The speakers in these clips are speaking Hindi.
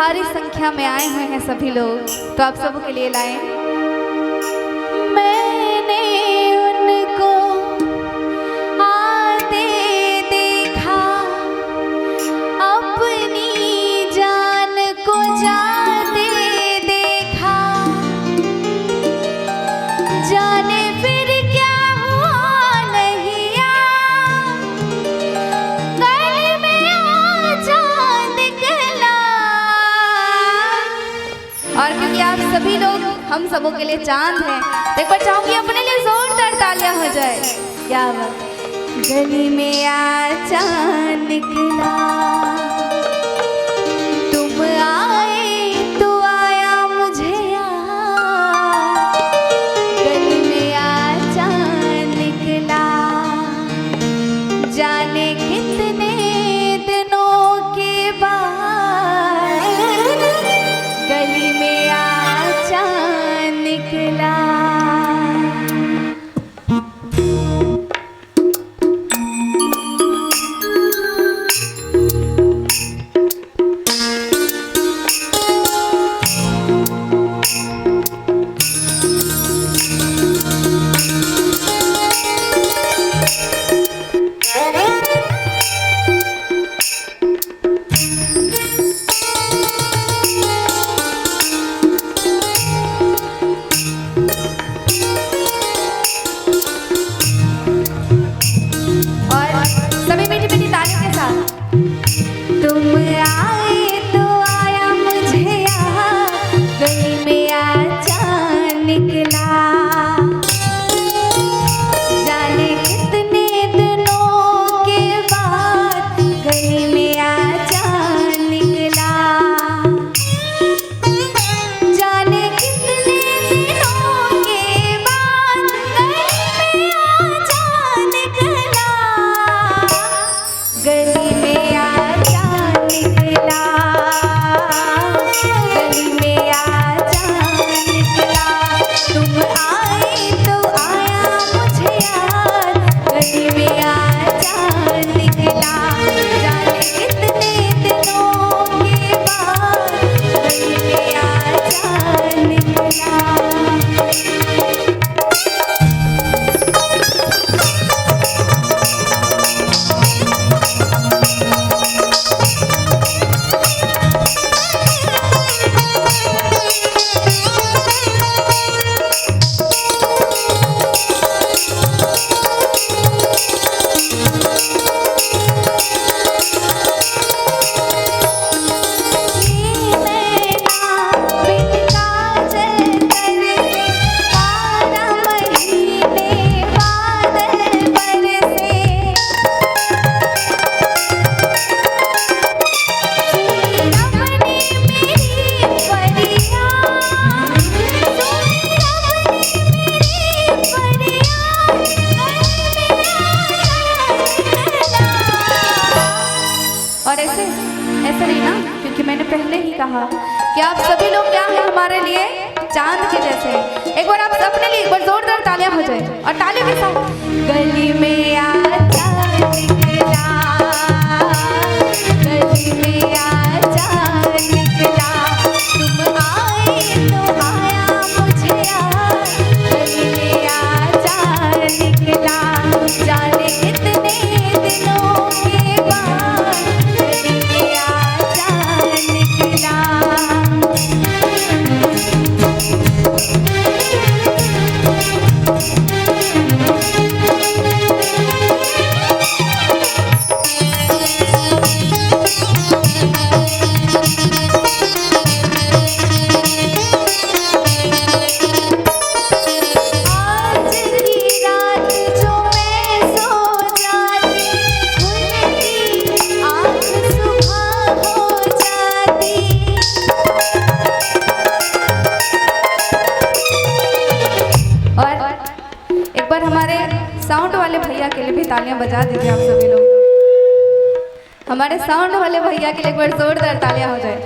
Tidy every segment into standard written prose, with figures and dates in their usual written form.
भारी संख्या में आए हुए हैं सभी लोग, तो आप सबों के लिए लाए। मैंने उनको आते देखा, अपनी जान को जाते देखा, जाने फिर क्या हुआ नहीं गले में आ चांद निकला। और क्योंकि आप सभी लोग हम सबों के लिए चांद हैं, तो एक बार चाहूंगी अपने लिए जोरदार तालियां हो जाए। क्या बात, गली में आ चांद निकला, तुम आए तो आया मुझे याद, गली में आ चांद निकला, जाने कितने दिनों के बाद गली में आ चांद निकला। और ऐसे नहीं ना, क्योंकि मैंने पहले ही कहा कि आप सभी लोग क्या हैं हमारे लिए, चांद के जैसे। एक बार आप अपने लिए एक बार जोरदार तालियां हो जाए, और तालियों के साथ गली में आ चांद निकला, गली में आ चांद निकला, तुम आए तो आया मुझे याद, गली में आ चांद निकला, जाने कितने दिनों के बाद गली में आ चांद निकला। साउंड वाले भैया के लिए भी तालियां बजा दीजिए आप सभी लोग। हमारे साउंड वाले भैया के लिए एक बार जोरदार तालियां हो जाए,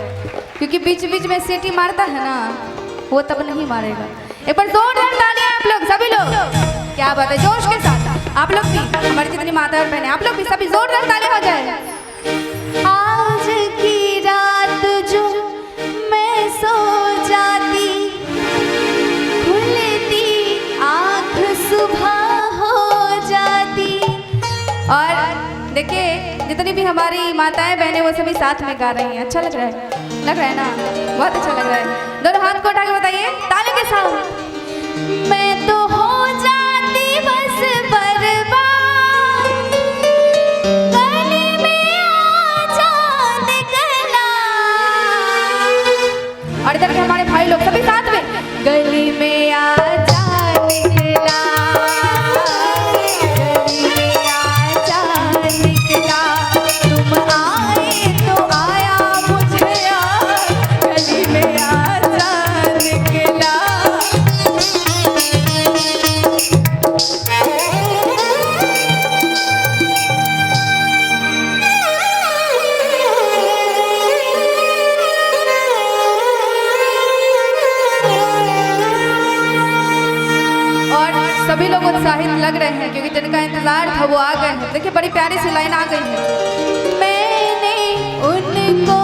क्योंकि बीच बीच में सीटी मारता है ना, वो तब नहीं मारेगा। एक बार जोरदार तालियां आप लोग सभी लोग, क्या बात है, जोश के साथ आप लोग भी, हमारी जितनी माता और बहनें, आप लोग भी सभी जोरदार तालियां हो जाए। आज की रात जो देखिए जितनी भी हमारी माताएं बहनें वो सभी साथ में गा रही हैं। अच्छा लग रहा है ना? बहुत अच्छा लग रहा है। दोनों हाथ को उठा के बताइए ताली के साथ। मैं तो हो जाती बस बर्बाद, गली में आ जा निकला। और इधर के हमारे भाई लोग सभी साथ में, गली में आ जा निकला, गली में आ जा निकला, तुम आए तो आया मुझे यार, गली में आ जा निकला। सभी लोग उत्साहित लग रहे हैं क्योंकि जिनका इंतजार था वो आ गए हैं। देखिए बड़ी प्यारी सी लाइन आ गई है। मैंने उनको